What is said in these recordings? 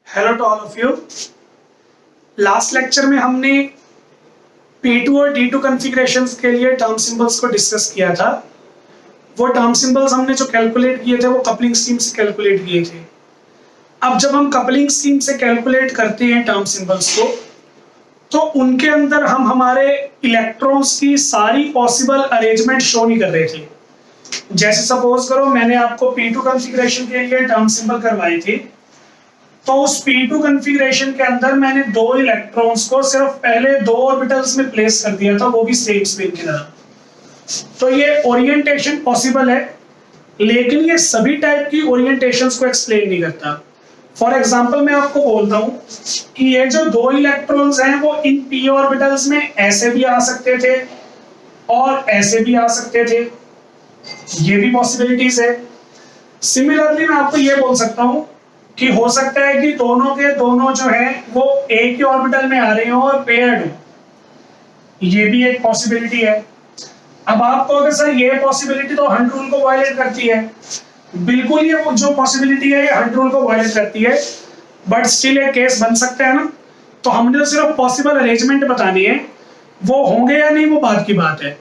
Hello to all of you. Last lecture में हमने P2 और D2 कॉन्फ़िगरेशंस के लिए टर्म सिंबल्स को डिस्कस किया था। वो टर्म सिंबल्स हमने जो कैलकुलेट किए थे वो कपलिंग स्कीम से कैलकुलेट किए थे। अब जब हम कपलिंग स्कीम से कैलकुलेट करते हैं टर्म सिंबल्स को, तो उनके अंदर हम हमारे इलेक्ट्रॉन्स की सारी पॉसिबल अरेंजमेंट शो नहीं कर रहे थे। जैसे सपोज करो मैंने आपको P2 कॉन्फ़िगरेशन के लिए टर्म सिंबल करवाई थी, तो उस P2 कॉन्फ़िगरेशन के अंदर मैंने दो इलेक्ट्रॉन्स को सिर्फ पहले दो ऑर्बिटल्स में प्लेस कर दिया था, वो भी सेम स्पिन की तरह। तो ये ओरिएंटेशन पॉसिबल है, लेकिन ये सभी टाइप की ओरिएंटेशंस को एक्सप्लेन नहीं करता। फॉर एग्जांपल मैं आपको बोलता हूं कि ये जो दो इलेक्ट्रॉन्स हैं वो इन p ऑर्बिटल्स में ऐसे भी आ सकते थे और ऐसे भी आ सकते थे, ये भी पॉसिबिलिटीज है। सिमिलरली मैं आपको ये बोल सकता हूं कि हो सकता है कि दोनों के दोनों जो है वो एक ही ऑर्बिटल में आ रहे हो और पेयर्ड हो, ये भी एक पॉसिबिलिटी है। अब आप कहोगे सर ये पॉसिबिलिटी तो हंट रूल को वायलेट करती है। बिल्कुल, ये वो जो पॉसिबिलिटी है ये हंट रूल को वायलेट करती है, बट स्टिल एक केस बन सकता है ना। तो हमने तो सिर्फ पॉसिबल अरेंजमेंट बतानी है, वो होंगे या नहीं वो बात की बात है।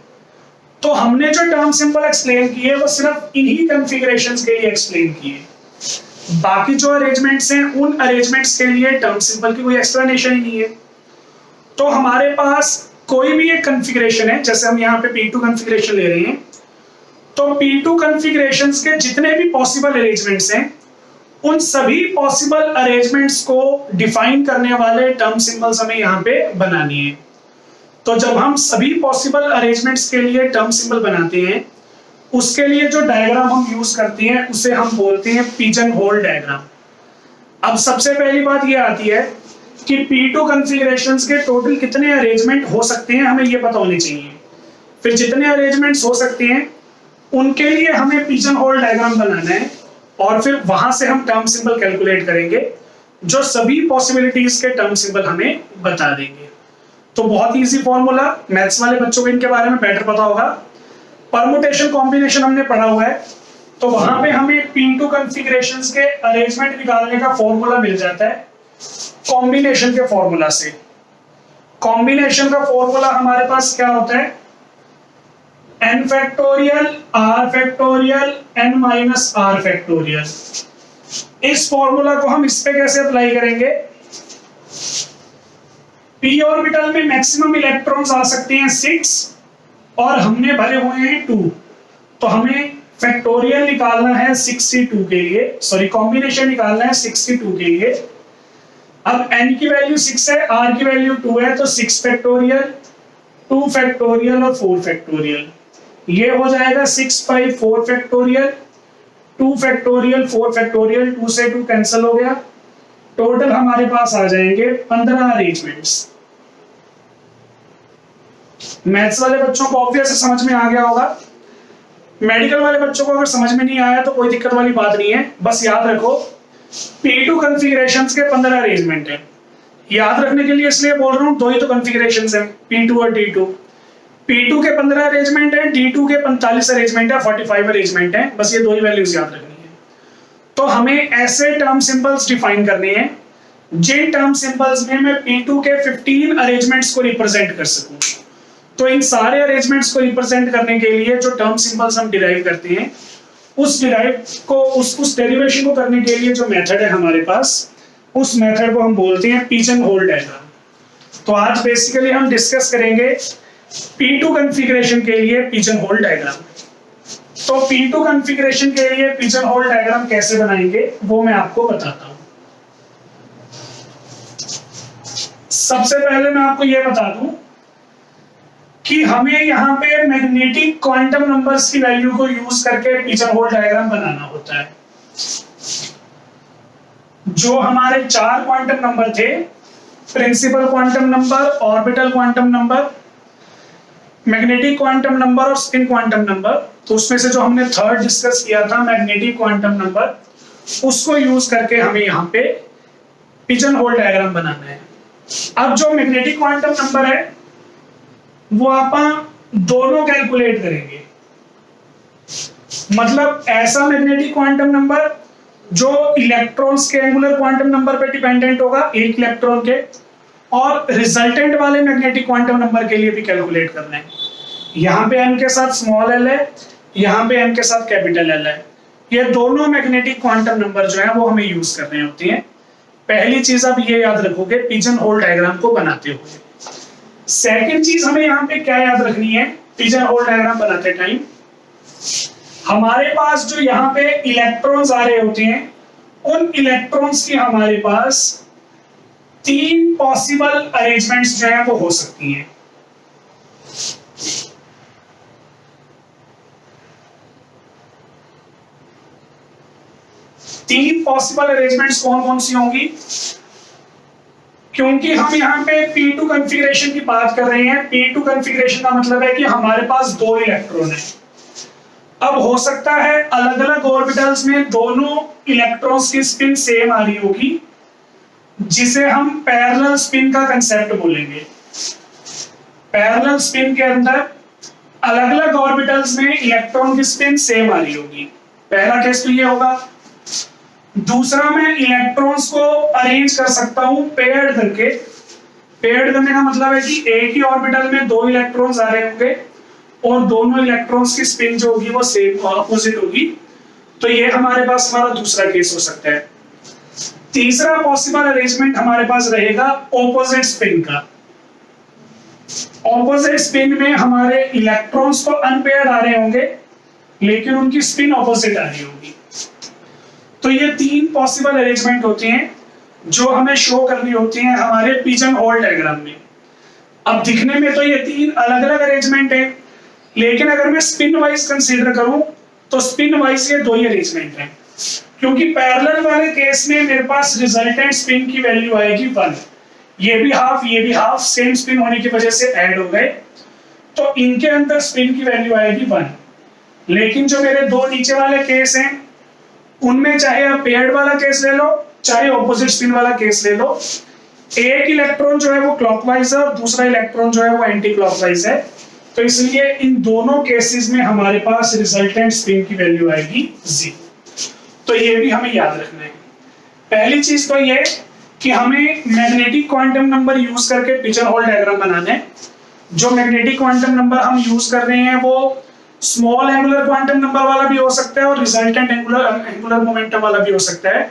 तो हमने जो टर्म सिंबल एक्सप्लेन किए वो सिर्फ इन्हीं कॉन्फ़िगरेशंस के लिए एक्सप्लेन किए। बाकी जो अरेंजमेंट्स हैं उन अरेंजमेंट्स के लिए टर्म सिंबल की कोई एक्सप्लेनेशन ही नहीं है। तो हमारे पास कोई भी एक कॉन्फ़िगरेशन है, जैसे हम यहाँ पे P2 कॉन्फ़िगरेशन ले रहे हैं, तो P2 कॉन्फ़िगरेशंस के जितने भी पॉसिबल अरेंजमेंट्स हैं उन सभी पॉसिबल अरेंजमेंट्स को डिफाइन करने वाले टर्म सिंबल्स हमें यहाँ पे बनानी है। तो जब हम सभी पॉसिबल अरेंजमेंट्स के लिए टर्म सिंबल बनाते हैं, उसके लिए जो डायग्राम हम यूज करते हैं उसे हम बोलते हैं पिजन होल डायग्राम। अब सबसे पहली बात ये आती है कि P2 कॉन्फ़िगरेशंस के टोटल कितने अरेंजमेंट हो सकते हैं, हमें ये पता होने चाहिए। फिर जितने अरेंजमेंट्स हो सकते हैं उनके लिए हमें पिजन होल डायग्राम बनाना है, और फिर वहां से हम टर्म सिंबल कैलकुलेट करेंगे जो सभी पॉसिबिलिटीज के टर्म सिंबल हमें बता देंगे। तो बहुत ईजी फॉर्मूला, मैथ्स वाले बच्चों को इनके बारे में बेटर पता होगा। परमुटेशन कॉम्बिनेशन हमने पढ़ा हुआ है, तो वहां पे हमें P2 कॉन्फ़िगरेशंस के अरेंजमेंट निकालने का फॉर्मूला मिल जाता है कॉम्बिनेशन के फॉर्मूला से। कॉम्बिनेशन का फॉर्मूला हमारे पास क्या होता है, n factorial r factorial n minus r factorial. इस फॉर्मूला को हम इस पे कैसे अप्लाई करेंगे, p ऑर्बिटल में मैक्सिमम इलेक्ट्रॉन्स आ सकते हैं 6 और हमने भरे हुए हैं 2, तो हमें फैक्टोरियल निकालना है 62 के लिए, सॉरी कॉम्बिनेशन निकालना है 62 के लिए। अब n की वैल्यू 6 है, r की वैल्यू 2 है, तो 6 फैक्टोरियल 2 फैक्टोरियल और 4 फैक्टोरियल। ये हो जाएगा 6 बाई 4 फैक्टोरियल 2 फैक्टोरियल 4 फैक्टोरियल, 2 से 2 कैंसिल हो गया। टोटल हमारे पास आ जाएंगे 15 अरेंजमेंट्स। मैथ्स वाले बच्चों को ऑब्वियस समझ में आ गया होगा। मेडिकल वाले बच्चों को अगर समझ में नहीं आया तो कोई दिक्कत वाली बात नहीं है, बस याद रखो P2 कॉन्फ़िगरेशंस के 15 अरेंजमेंट है। याद रखने के लिए इसलिए बोल रहा हूं, दो ही तो कॉन्फ़िगरेशंस हैं, P2 और D2। P2 के 15 अरेंजमेंट है, D2 के 45 अरेंजमेंट है, 45 अरेंजमेंट है, बस ये दो ही वैल्यूज याद रखनी है। तो हमें ऐसे टर्म सिंबल्स डिफाइन करने हैं जिन टर्म सिंबल्स में मैं P2 के 15 अरेंजमेंट्स को रिप्रेजेंट कर सकूं। तो इन सारे अरेंजमेंट्स को रिप्रेजेंट करने के लिए जो टर्म सिंबल्स हम डिराइव करते हैं, उस डेरिवेशन को करने के लिए जो मेथड है हमारे पास, उस मेथड को हम बोलते हैं पिजन होल डायग्राम। तो आज बेसिकली हम डिस्कस करेंगे P2 कॉन्फ़िगरेशन के लिए पिजन होल डायग्राम। तो P2 कॉन्फ़िगरेशन के लिए पिजन होल डायग्राम कैसे बनाएंगे वो मैं आपको बताता हूं। सबसे पहले मैं आपको यह बता दूं कि हमें यहाँ पे मैग्नेटिक क्वांटम नंबर्स की वैल्यू को यूज करके पिजन होल डायग्राम बनाना होता है। जो हमारे 4 क्वांटम नंबर थे, principal quantum number, orbital quantum number, magnetic quantum number और स्पिन क्वांटम नंबर, तो उसमें से जो हमने थर्ड डिस्कस किया था मैग्नेटिक क्वांटम नंबर, उसको यूज करके हमें यहाँ पे पिजन होल डायग्राम बनाना है। अब जो मैग्नेटिक क्वांटम नंबर है वो आप दोनों कैलकुलेट करेंगे, मतलब ऐसा मैग्नेटिक क्वांटम नंबर जो इलेक्ट्रॉन्स के एंगुलर क्वांटम नंबर पे डिपेंडेंट होगा, एक इलेक्ट्रॉन के, और रिजल्टेंट वाले मैग्नेटिक क्वांटम नंबर के लिए भी कैलकुलेट करना है। यहाँ पे m के साथ स्मॉल l है, यहाँ पे m के साथ कैपिटल L है। ये दोनों मैग्नेटिक क्वांटम नंबर जो है वो हमें यूज करने होते हैं। पहली चीज आप ये याद रखोगे पिजन होल डायग्राम को बनाते हुए। सेकंड चीज हमें यहाँ पे क्या याद रखनी है पिजन होल डायग्राम बनाते टाइम, हमारे पास जो यहाँ पे इलेक्ट्रॉन्स आ रहे होते हैं, उन इलेक्ट्रॉन्स की हमारे पास 3 पॉसिबल अरेंजमेंट्स जो है वो हो सकती हैं। तीन पॉसिबल अरेंजमेंट्स कौन कौन सी होंगी? क्योंकि हम यहाँ पे P2 कॉन्फ़िगरेशन की बात कर रहे हैं। P2 कॉन्फ़िगरेशन का मतलब है कि हमारे पास 2 इलेक्ट्रॉन है। अब हो सकता है अलग अलग ऑर्बिटल्स में दोनों इलेक्ट्रॉन्स की स्पिन सेम आ रही होगी, जिसे हम पैरेलल स्पिन का कंसेप्ट बोलेंगे। पैरेलल स्पिन के अंदर अलग अलग ऑर्बिटल्स में इलेक्ट्रॉन की स्पिन सेम आ रही होगी। पहला केस तो ये होगा। दूसरा, मैं इलेक्ट्रॉन्स को अरेंज कर सकता हूं पेयर्ड करके। पेयर्ड करने का मतलब है कि एक ही ऑर्बिटल में 2 इलेक्ट्रॉन्स आ रहे होंगे और दोनों इलेक्ट्रॉन्स की स्पिन जो होगी वो सेम ऑपोजिट होगी। तो ये हमारे पास हमारा दूसरा केस हो सकता है। तीसरा पॉसिबल अरेंजमेंट हमारे पास रहेगा ऑपोजिट स्पिन का। ऑपोजिट स्पिन में हमारे इलेक्ट्रॉन्स तो अनपेयर्ड आ रहे होंगे लेकिन उनकी स्पिन ऑपोजिट आ रही होगी। तो ये 3 पॉसिबल अरेंजमेंट होते हैं जो हमें शो करनी होती हैं हमारे पिजन होल डायग्राम में। अब दिखने में तो ये 3 अलग अलग अरेंजमेंट है, लेकिन अगर मैं स्पिन वाइज कंसीडर करूं तो स्पिन वाइज ये 2 ही अरेंजमेंट हैं। क्योंकि पैरेलल वाले केस में मेरे पास रिजल्टेंट स्पिन की वैल्यू आएगी 1। ये भी हाफ सेम स्पिन होने की वजह से ऐड हो गए, तो इनके अंदर स्पिन की वैल्यू आएगी 1। लेकिन जो मेरे 2 नीचे वाले केस हैं उनमें चाहे आप पेयर्ड वाला केस ले लो चाहे ऑपोजिट स्पिन वाला केस ले लो, एक इलेक्ट्रॉन जो है वो क्लॉकवाइज है और दूसरा इलेक्ट्रॉन जो है वो एंटी क्लॉकवाइज है। तो इसलिए इन दोनों केसेस में हमारे पास रिजल्टेंट स्पिन की वैल्यू आएगी 0। तो ये भी हमें याद रखना है। पहली चीज तो ये कि हमें मैग्नेटिक क्वांटम नंबर यूज करके पिजन होल डायग्राम बनाना है। जो मैग्नेटिक क्वांटम नंबर हम यूज कर रहे हैं वो स्मॉल एंगुलर क्वांटम नंबर वाला भी हो सकता है और रिजल्टेंट एंगुलर मोमेंटम वाला भी हो सकता है,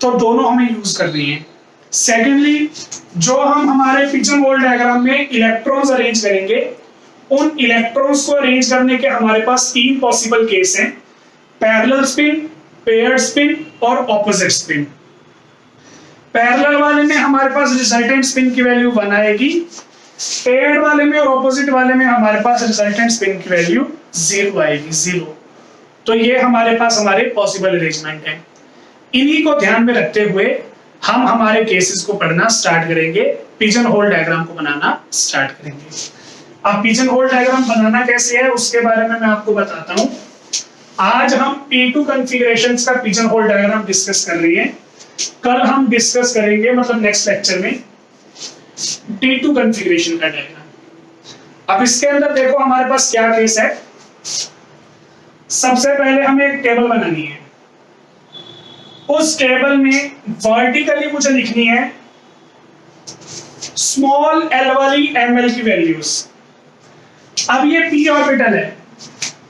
तो दोनों हमें यूज कर रही हैं। सेकेंडली, जो हम हमारे पिजन होल डायग्राम में इलेक्ट्रॉन्स अरेंज करेंगे, उन इलेक्ट्रॉन्स को अरेंज करने के हमारे पास 3 पॉसिबल केस हैं, पैरेलल स्पिन, पेयर्ड स्पिन और ऑपोजिट स्पिन। पैरेलल वाले में हमारे पास रिजल्टेंट स्पिन की वैल्यू 1 आएगी, पेयर्ड वाले में और ऑपोजिट वाले में हमारे पास रिजल्टेंट स्पिन की वैल्यू 0 आएगी, 0। तो ये हमारे पास हमारे पॉसिबल अरेंजमेंट हैं। इन्हीं को ध्यान में रखते हुए हम हमारे केसेस को पढ़ना स्टार्ट करेंगे, पिजन होल डायग्राम को बनाना स्टार्ट करेंगे। अब पिजन होल डायग्राम बनाना कैसे है उसके बारे में मैं आपको बताता हूं। आज हम P2 कॉन्फ़िगरेशंस का पिजन होल डायग्राम डिस्कस कर रहे हैं। कल हम डिस्कस करेंगे, मतलब नेक्स्ट लेक्चर में, T2 कॉन्फ़िगरेशन का डायग्राम। अब इसके अंदर देखो हमारे पास क्या केस है। सबसे पहले हमें एक टेबल बनानी है। उस टेबल में वर्टिकली मुझे लिखनी है स्मॉल l वाली ml की वैल्यूज। अब ये p ऑर्बिटल है,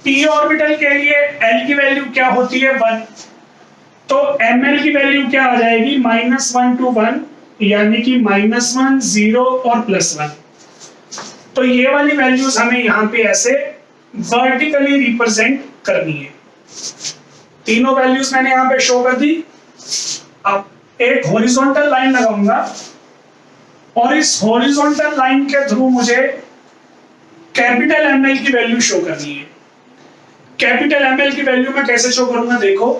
p ऑर्बिटल के लिए l की वैल्यू क्या होती है 1, तो ml की वैल्यू क्या आ जाएगी -1 to 1, यानी कि -1, 0 और +1। तो ये वाली वैल्यूज हमें यहाँ पे ऐसे वर्टिकली रिप्रेजेंट करनी है। तीनों वैल्यूज मैंने यहाँ पे शो कर दी। अब एक हॉरिजॉन्टल लाइन लगाऊंगा और इस हॉरिजॉन्टल लाइन के थ्रू मुझे कैपिटल ml की वैल्यू शो करनी है। कैपिटल ml की वैल्यू मैं कैसे शो करूंगा, देखो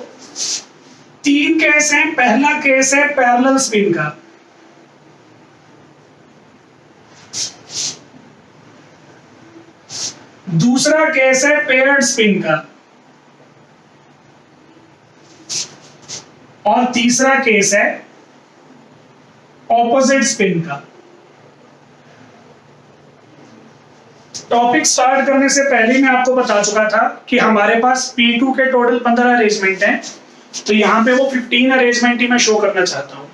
तीन केस हैं। पहला केस है पैरेलल स्पिन का, दूसरा केस है पेयर्ड स्पिन का, और तीसरा केस है ऑपोजिट स्पिन का। टॉपिक स्टार्ट करने से पहले मैं आपको बता चुका था कि हमारे पास P2 के टोटल 15 अरेंजमेंट हैं, तो यहां पे वो 15 अरेंजमेंट ही मैं शो करना चाहता हूं।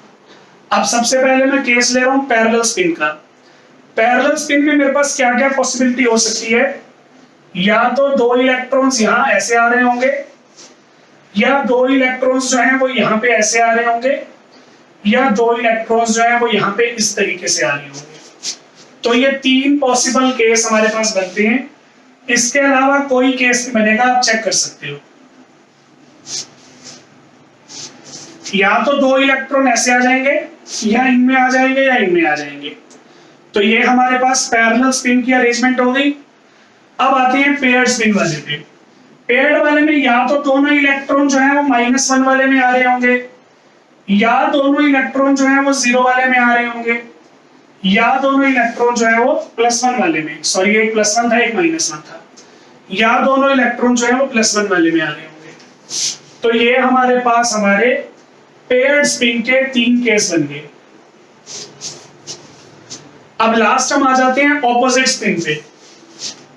अब सबसे पहले मैं केस ले रहा हूं पैरेलल स्पिन का। पैरेलल स्पिन में मेरे पास क्या क्या पॉसिबिलिटी हो सकती है, या तो दो इलेक्ट्रॉन्स यहां ऐसे आ रहे होंगे, या दो इलेक्ट्रॉन्स जो हैं वो यहां पे ऐसे आ रहे होंगे, या दो इलेक्ट्रॉन्स जो हैं वो यहां पे इस तरीके से आ रहे होंगे। तो ये तीन पॉसिबल केस हमारे पास बनते हैं। इसके अलावा कोई केस नहीं बनेगा, आप चेक कर सकते हो। या तो दो इलेक्ट्रॉन ऐसे आ जाएंगे, या इनमें आ जाएंगे, या इनमें आ जाएंगे। तो ये हमारे पास पैरेलल स्पिन की अरेंजमेंट हो गई। अब आते हैं पेयर्ड स्पिन वाले पे। पेयर्ड वाले में या तो दोनों इलेक्ट्रॉन जो है वो -1 वाले में आ रहे होंगे, या दोनों इलेक्ट्रॉन जो है वो 0 वाले में आ रहे होंगे, या दोनों इलेक्ट्रॉन जो है वो +1 वाले में, सॉरी एक +1 था एक -1 था, या दोनों इलेक्ट्रॉन जो है वो +1 वाले में आ रहे होंगे। तो ये हमारे पास हमारे पेयर्ड स्पिन के तीन केस बन गए। अब लास्ट हम आ जाते हैं ऑपोजिट स्पिन पे।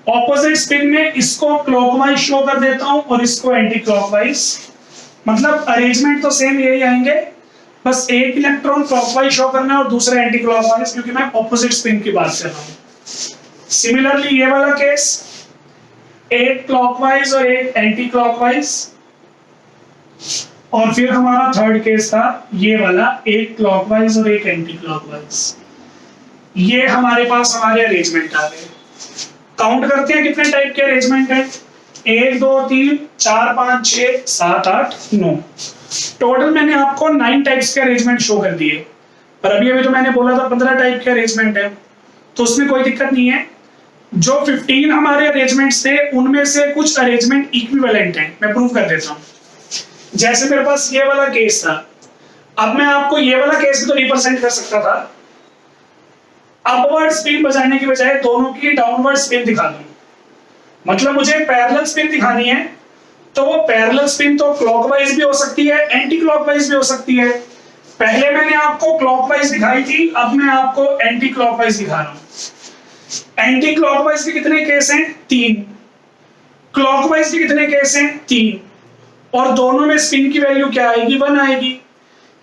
ऑपोजिट स्पिन में इसको क्लॉकवाइज शो कर देता हूं और इसको एंटी क्लॉकवाइज, मतलब अरेंजमेंट तो सेम यही आएंगे, बस एक इलेक्ट्रॉन क्लॉकवाइज शो करना है और दूसरा एंटी क्लॉकवाइज, क्योंकि मैं ऑपोजिट स्पिन की बात कर रहा हूं। सिमिलरली ये वाला केस, एक क्लॉकवाइज और एक एंटी क्लॉकवाइज, और फिर हमारा थर्ड केस था ये वाला, एक क्लॉकवाइज और एक एंटी क्लॉकवाइज। ये हमारे पास हमारे अरेंजमेंट आ गए। काउंट करते हैं कितने टाइप के अरेंजमेंट है। 1 2 3 4 5 6 7 8 9, टोटल मैंने आपको 9 टाइप्स के अरेंजमेंट शो कर दिए। पर अभी तो मैंने बोला था 15 टाइप के अरेंजमेंट है, तो उसमें कोई दिक्कत नहीं है। जो 15 हमारे अरेंजमेंट्स थे उनमें से कुछ अरेंजमेंट इक्विवेलेंट हैं, मैं प्रूव कर देता हूं। जैसे मेरे पास ये वाला केस था, अब मैं आपको ये वाला केस भी तो रिप्रेजेंट कर सकता था। अपवर्ड स्पिन बजाने की बजाय दोनों की डाउनवर्ड स्पिन दिखा दूं, मतलब मुझे पैरेलल स्पिन दिखानी है, तो वो पैरेलल स्पिन तो क्लॉकवाइज भी हो सकती है, एंटी क्लॉकवाइज भी हो सकती है। पहले मैंने आपको क्लॉकवाइज दिखाई थी, अब मैं आपको एंटी क्लॉकवाइज दिखा रहा हूं। एंटी क्लॉकवाइज के कितने केस हैं? 3। क्लॉकवाइज के कितने केस हैं? 3। और दोनों में स्पिन की वैल्यू क्या आएगी? 1 आएगी।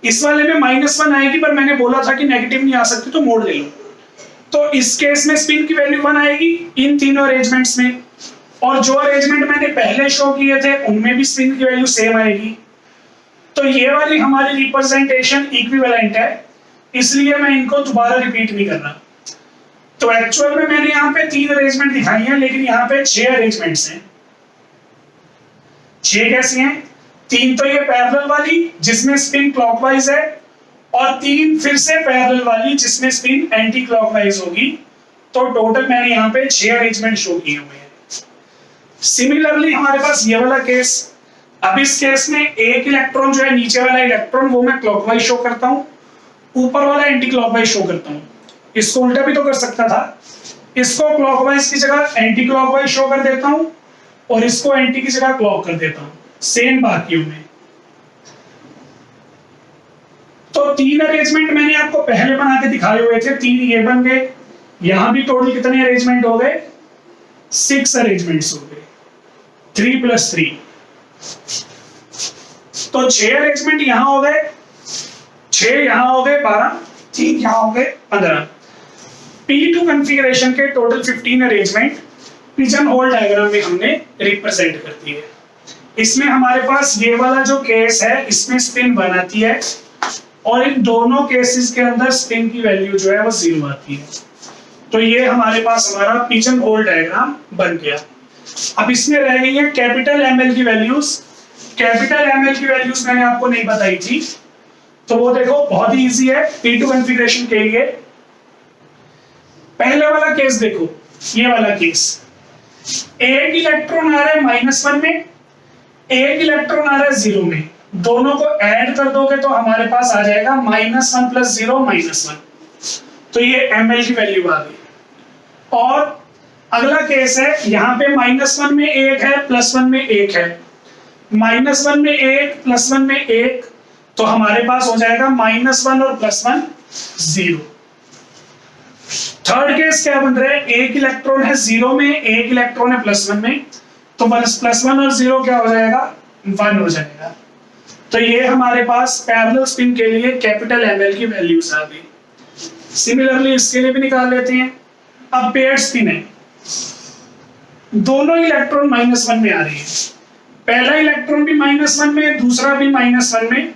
इस वाले में -1 आएगी, पर मैंने बोला था कि नेगेटिव नहीं आ सकती, तो मोड़ ले लो। तो इस केस में स्पिन की वैल्यू 1 आएगी इन तीनों अरेंजमेंट्स में, और जो अरेंजमेंट मैंने पहले शो किए थे उनमें भी स्पिन की वैल्यू सेम आएगी। तो ये वाली हमारी रिप्रेजेंटेशन इक्विवेलेंट है, इसलिए मैं इनको दोबारा रिपीट नहीं कर रहा। तो एक्चुअल में मैंने यहाँ पे 3 अरेंजमेंट दिखाई हैं, लेकिन यहाँ पे 6 अरेंजमेंट्स हैं। 6 कैसी हैं? 3 तो ये पैरेलल वाली जिसमें स्पिन क्लॉकवाइज है, और 3 फिर से पैरेलल वाली जिसमें स्पिन एंटी क्लॉकवाइज होगी। तो टोटल मैंने यहाँ पे 6 अरेंजमेंट शो किए हुए हैं। सिमिलरली हमारे पास ये वाला केस, अब इस केस में एक इलेक्ट्रॉन जो है, नीचे वाला इलेक्ट्रॉन, वो मैं क्लॉकवाइज शो करता हूँ, ऊपर वाला एंटी क्लॉकवाइज शो करता हूँ। इसको उल्टा भी तो कर सकता था, इसको क्लॉकवाइज की जगह एंटी क्लॉकवाइज शो कर देता हूँ, और इसको एंटी की जगह क्लॉक कर देता हूँ, सेम बाकियों में। तो 3 अरेंजमेंट मैंने आपको पहले बना के दिखाए हुए थे, 3 ये बन गए। यहां भी टोटल कितने अरेंजमेंट हो गए? 6 अरेंजमेंट्स हो गए, 3 + 3। तो 6 अरेंजमेंट यहां हो गए, 6 यहां हो गए 12, 3 यहां हो गए 15। P2 कॉन्फ़िगरेशन के total 15 arrangement pigeon hole diagram में हमने रिप्रेजेंट कर दिए। इसमें हमारे पास ये वाला जो केस है, इसमें स्पिन 1 आती है, और इन दोनों केसेस के अंदर स्पिन की वैल्यू जो है वो 0 आती है। तो ये हमारे पास हमारा पिजन होल डायग्राम बन गया। अब इसमें रह गई है कैपिटल ML की वैल्यूज। कैपिटल ML की वैल्यूज मैंने आपको नहीं बताई थी, तो वो देखो बहुत ही इजी है P2 कॉन्फ़िगरेशन के लिए। पहले वाला केस देखो, ये वाला केस, एक इलेक्ट्रॉन आ रहा है -1 में, एक इलेक्ट्रॉन आ रहा है 0 में, दोनों को ऐड कर दोगे तो हमारे पास आ जाएगा -1 + 0 -1। तो ये ml की वैल्यू आ गई। और अगला केस है, यहां पे -1 में 1 है, +1 में 1 है। -1 में 1 +1 में 1, तो हमारे पास हो जाएगा -1 और +1 0। थर्ड केस क्या बन रहा है, एक इलेक्ट्रॉन है 0 में, एक इलेक्ट्रॉन है +1 में, तो +1 और 0 क्या हो जाएगा, 1 हो जाएगा। तो ये हमारे पास पैरेलल स्पिन के लिए कैपिटल ml की वैल्यूज आ गई। सिमिलरली इसके लिए भी निकाल लेते हैं। अब पेयर्ड स्पिन है, दोनों इलेक्ट्रॉन -1 में आ रही है। पहला इलेक्ट्रॉन भी -1 में, दूसरा भी -1 में,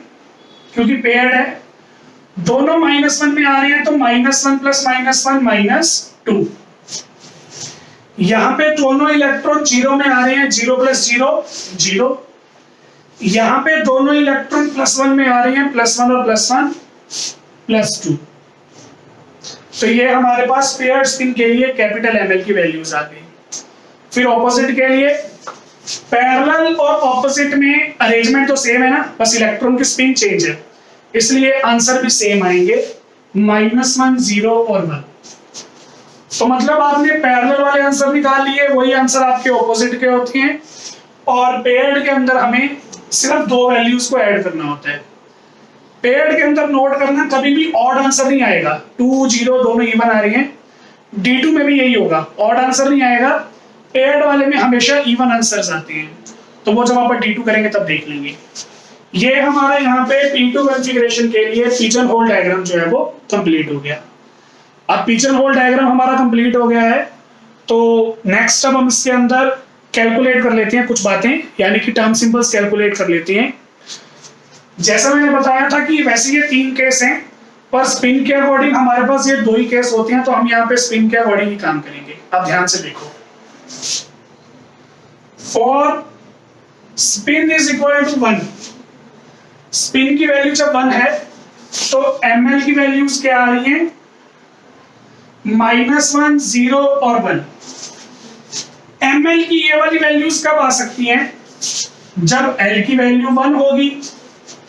क्योंकि पेयर्ड है। दोनों -1 में आ रहे हैं तो -1 + -1 -2। यहां पे दोनों इलेक्ट्रॉन 0 में आ रहे हैं, 0 + 0 0। यहां पे दोनों इलेक्ट्रॉन +1 में आ रहे हैं, +1 और +1 +2। तो ये हमारे पास पेयर्ड स्पिन के लिए कैपिटल ml की वैल्यूज आ गई। फिर ऑपोजिट के लिए, पैरेलल और ऑपोजिट में अरेंजमेंट तो सेम है ना, बस इलेक्ट्रॉन की स्पिन चेंज है, इसलिए आंसर भी सेम आएंगे, -1 0 और 1। तो मतलब आपने पैरेलल वाले आंसर निकाल लिए, वही आंसर आपके ऑपोजिट के होते हैं। और पेयर्ड के अंदर हमें सिर्फ 2 वैल्यूज को ऐड करना होता है। पेयर्ड के अंदर नोट करना, कभी भी ऑड आंसर नहीं आएगा। 2 0 दोनों इवन आ रही हैं। D2 में भी यही होगा, ऑड आंसर नहीं आएगा। पेयर्ड वाले में हमेशा इवन आंसर्स आते हैं, तो वो जब आप D2 करेंगे तब देख लेंगे। ये हमारा यहाँ पे P2 कॉन्फ़िगरेशन के लिए पिजन होल डायग्राम जो है वो कंप्लीट हो गया। अब पिजन होल डायग्राम हमारा कंप्लीट हो गया है, तो नेक्स्ट अब हम इसके अंदर कैलकुलेट कर लेते हैं कुछ बातें, यानी कि टर्म सिंबल्स कैलकुलेट कर लेते हैं। जैसा मैंने बताया था कि वैसे ये 3 केस हैं, पर स्पिन के अकॉर्डिंग हमारे पास ये 2 ही केस होते हैं, तो हम यहाँ पे स्पिन के अकॉर्डिंग ही काम करेंगे। अब ध्यान से देखो, for spin is equal to 1, spin की वैल्यू जब 1 है तो ml की वैल्यूज क्या आ रही हैं, -1 0 और 1। ml की ये वाली वैल्यूज कब आ सकती हैं, जब l की वैल्यू 1 होगी।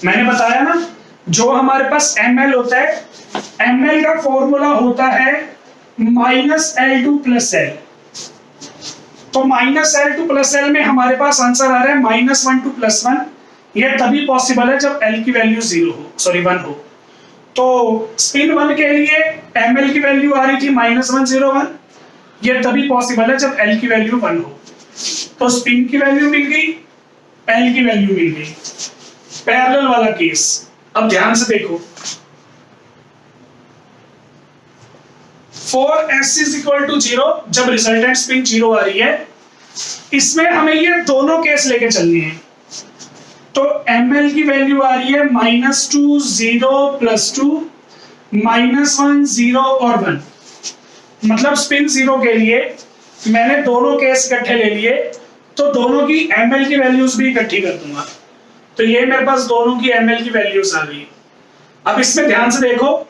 मैंने बताया ना, जो हमारे पास ml होता है, ml का फॉर्मूला होता है -L2 + L। तो -L2 + L में हमारे पास आंसर आ रहा है -12 + 1। ये तभी पॉसिबल है जब L की वैल्यू 1 हो। तो स्पिन 1 के लिए ml की वैल्यू आ रही थी -1 0 1। ये तभी पॉसिबल है जब L की वैल्यू 1 हो। तो स्पिन की वैल्यू मिल गई, L की वैल्यू मिल गई। पैरेलल वाला केस, अब ध्यान से देखो, for S is equal to 0, जब रिजल्टेंट स्पिन 0 आ रही है, इसमें हमें ये दोनों केस लेके चलने हैं। तो ml की वैल्यू आ रही है -2 0 + 2 -1 0 और 1। मतलब स्पिन 0 के लिए मैंने दोनों केस इकट्ठे ले लिए, तो दोनों की ml की वैल्यूज भी इकट्ठी कर दूंगा। तो ये मेरे पास दोनों की ml की वैल्यूज आ गई। अब इसमें ध्यान से देखो,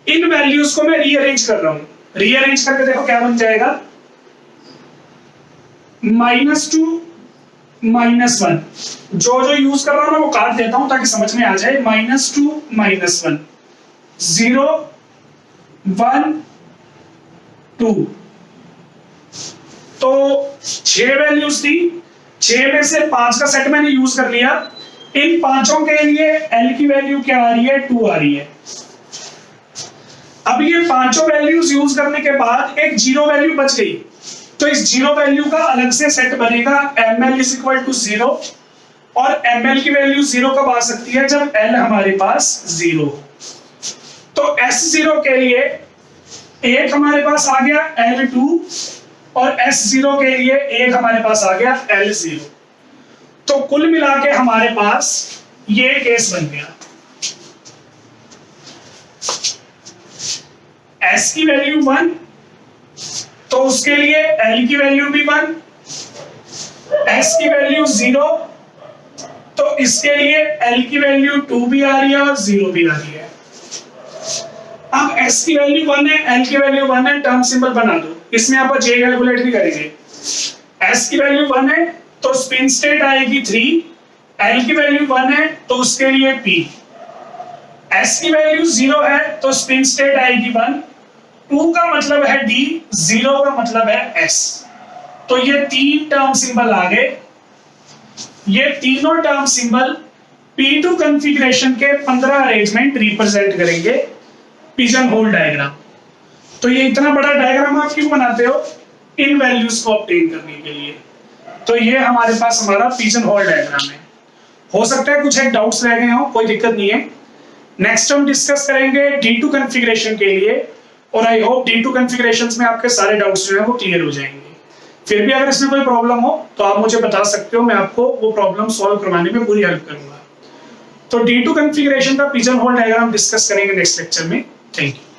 इन वैल्यूज को मैं रीअरेंज कर रहा हूं। रीअरेंज करके देखो क्या बन जाएगा, -2 -1। जो यूज कर रहा हूं मैं वो काट देता हूं ताकि समझ में आ जाए। -2 -1 0 1 2। तो 6 वैल्यूज थी, 6 में से 5 का सेट मैंने यूज कर लिया। इन पांचों के लिए L की वैल्यू क्या आ रही है, 2 आ रही है। अब ये पांचों वैल्यूज यूज करने के बाद एक 0 वैल्यू बच गई, तो इस 0 वैल्यू का अलग से सेट बनेगा ml इज इक्वल टू 0। और ml की वैल्यू 0 कब आ सकती है, जब L हमारे पास 0। तो S0 के लिए एक हमारे पास आ गया L2, और S0 के लिए एक हमारे पास आ गया L0। तो कुल मिला के हमारे पास ये केस बन गया। S की वैल्यू 1, तो उसके लिए L की वैल्यू भी 1। S की वैल्यू 0, तो इसके लिए L की वैल्यू 2 भी आ रही है और 0 भी आ रही है। अब S की वैल्यू 1 है, L की वैल्यू 1 है, टर्म सिंबल बना दो। इसमें आप J कैलकुलेट भी करेंगे। S की वैल्यू 1 है तो स्पिन स्टेट आएगी 3, L की वैल्यू 1 है तो उसके लिए P, S की वैल्यू 0 है तो स्पिन स्टेट आएगी 1, 2 का मतलब है D, 0 का मतलब है S। तो ये तीन टर्म सिंबल आ गए। ये तीनों टर्म सिंबल P2 कॉन्फ़िगरेशन के 15 अरेंजमेंट रिप्रेजेंट करेंगे पिजन होल डायग्राम। तो ये इतना बड़ा डायग्राम आप क्यों बनाते हो? इन वैल्यूज को ऑब्टेन करने के लिए। तो ये हमारे पास हमारा पिजन होल डायग्राम है। हो सकता है कुछ एक डाउट्स रह गए हो, कोई दिक्कत नहीं है। नेक्स्ट हम डिस्कस करेंगे D2 कॉन्फ़िगरेशन के लिए, और आई होप D2 कॉन्फ़िगरेशंस में आपके सारे डाउट्स जो है वो क्लियर हो जाएंगे। फिर भी अगर इसमें कोई प्रॉब्लम हो तो आप मुझे बता सकते हो, मैं आपको वो प्रॉब्लम सॉल्व करवाने में पूरी हेल्प करूंगा। तो D2 कॉन्फ़िगरेशन का पिजन होल डायग्राम डिस्कस करेंगे नेक्स्ट लेक्चर में। Thank you.